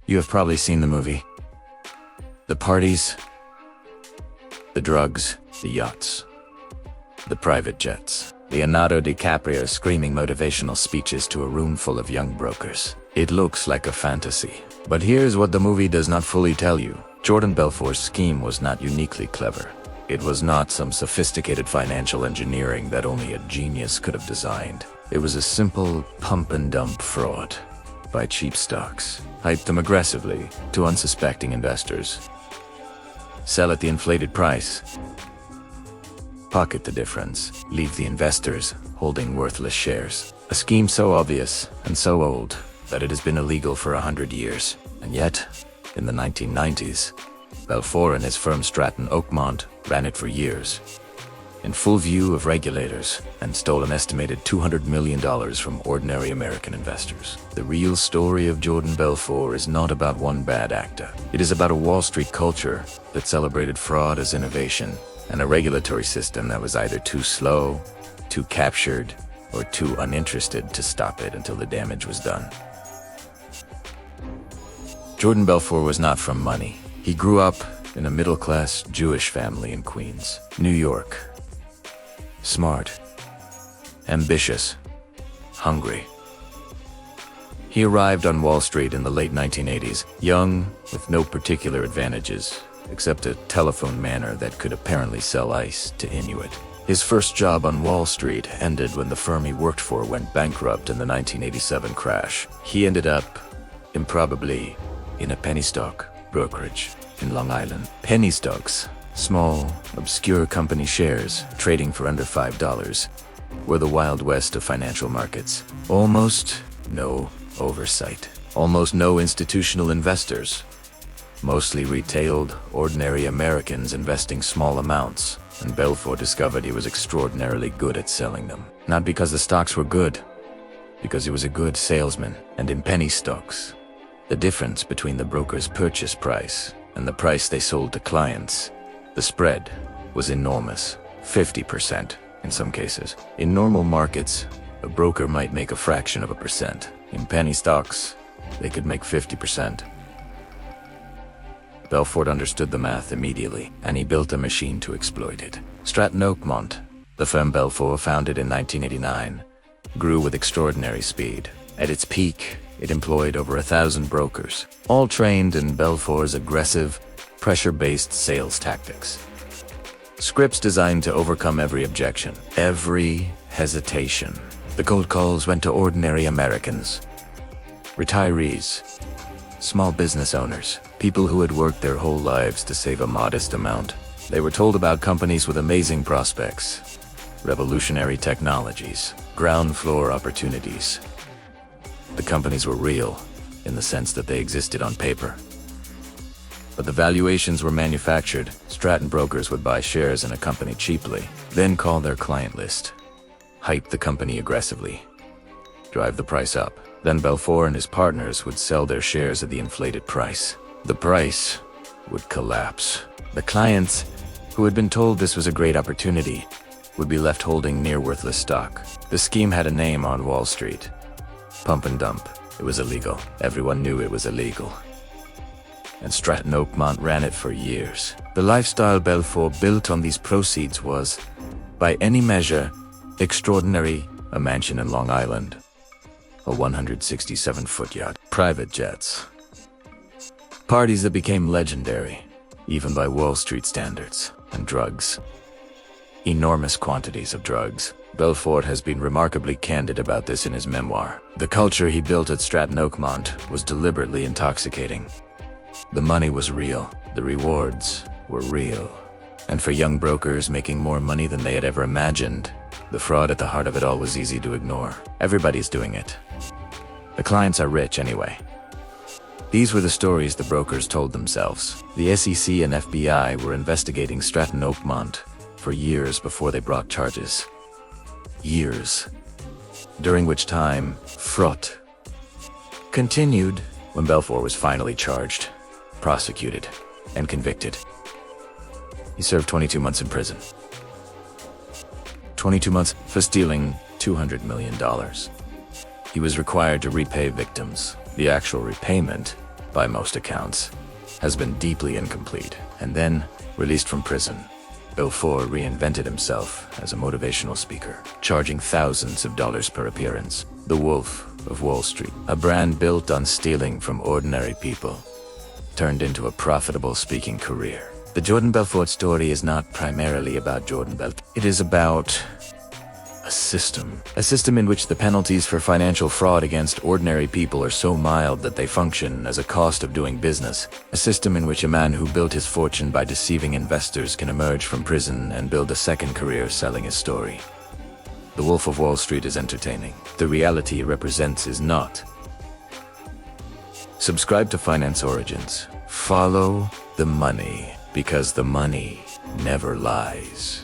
You have probably seen the movie. The parties, the drugs, the yachts, the private jets. Leonardo DiCaprio screaming motivational speeches to a room full of young brokers. It looks like a fantasy. But here's what the movie does not fully tell you. Jordan Belfort's scheme was not uniquely clever. It was not some sophisticated financial engineering that only a genius could have designed. It was a simple pump-and-dump fraud. Buy cheap stocks, hype them aggressively to unsuspecting investors, sell at the inflated price, pocket the difference, leave the investors holding worthless shares. A scheme so obvious and so old that it has been illegal for 100 years. And yet, in the 1990s, Belfort and his firm Stratton Oakmont ran it for years, in full view of regulators, and stole an estimated $200 million from ordinary American investors. The real story of Jordan Belfort is not about one bad actor. It is about a Wall Street culture that celebrated fraud as innovation, and a regulatory system that was either too slow, too captured, or too uninterested to stop it until the damage was done. Jordan Belfort was not from money. He grew up in a middle-class Jewish family in Queens, New York. Smart, ambitious, hungry. He arrived on Wall Street in the late 1980s, young, with no particular advantages, except a telephone manner that could apparently sell ice to Inuit. His first job on Wall Street ended when the firm he worked for went bankrupt in the 1987 crash. He ended up, improbably, in a penny stock brokerage in Long Island. Penny stocks, small, obscure company shares trading for under $5, were the Wild West of financial markets. Almost no oversight. Almost no institutional investors. Mostly retailed, ordinary Americans investing small amounts, and Belfort discovered he was extraordinarily good at selling them. Not because the stocks were good, because he was a good salesman. And in penny stocks, the difference between the broker's purchase price and the price they sold to clients, the spread was enormous, 50% in some cases. In normal markets, a broker might make a fraction of a percent. In penny stocks, they could make 50%. Belfort understood the math immediately, and he built a machine to exploit it. Stratton Oakmont, the firm Belfort founded in 1989, grew with extraordinary speed. At its peak, it employed over 1,000 brokers, all trained in Belfort's aggressive, pressure-based sales tactics. Scripts designed to overcome every objection, every hesitation. The cold calls went to ordinary Americans, retirees, small business owners, people who had worked their whole lives to save a modest amount. They were told about companies with amazing prospects, revolutionary technologies, ground floor opportunities. The companies were real, in the sense that they existed on paper. But the valuations were manufactured. Stratton brokers would buy shares in a company cheaply, then call their client list, hype the company aggressively, drive the price up. Then Belfort and his partners would sell their shares at the inflated price. The price would collapse. The clients, who had been told this was a great opportunity, would be left holding near-worthless stock. The scheme had a name on Wall Street. Pump and dump. It was illegal. Everyone knew it was illegal. And Stratton Oakmont ran it for years. The lifestyle Belfort built on these proceeds was, by any measure, extraordinary. A mansion in Long Island, a 167-foot yacht, private jets, parties that became legendary, even by Wall Street standards, and drugs. Enormous quantities of drugs. Belfort has been remarkably candid about this in his memoir. The culture he built at Stratton Oakmont was deliberately intoxicating. The money was real. The rewards were real. And for young brokers making more money than they had ever imagined, the fraud at the heart of it all was easy to ignore. Everybody's doing it. The clients are rich anyway. These were the stories the brokers told themselves. The SEC and FBI were investigating Stratton Oakmont for years before they brought charges. Years. During which time, fraud continued. When Belfort was finally charged, prosecuted, and convicted, he served 22 months in prison. 22 months for stealing $200 million. He was required to repay victims. The actual repayment by most accounts, has been deeply incomplete. And then, released from prison, Belfort reinvented himself as a motivational speaker, charging thousands of dollars per appearance. The Wolf of Wall Street, a brand built on stealing from ordinary people, turned into a profitable speaking career. The Jordan Belfort story is not primarily about Jordan Belfort. It is about a system in which the penalties for financial fraud against ordinary people are so mild that they function as a cost of doing business. A system in which a man who built his fortune by deceiving investors can emerge from prison and build a second career selling his story. The Wolf of Wall Street is entertaining. The reality it represents is not. Subscribe to Finance Origins. Follow the money, because the money never lies.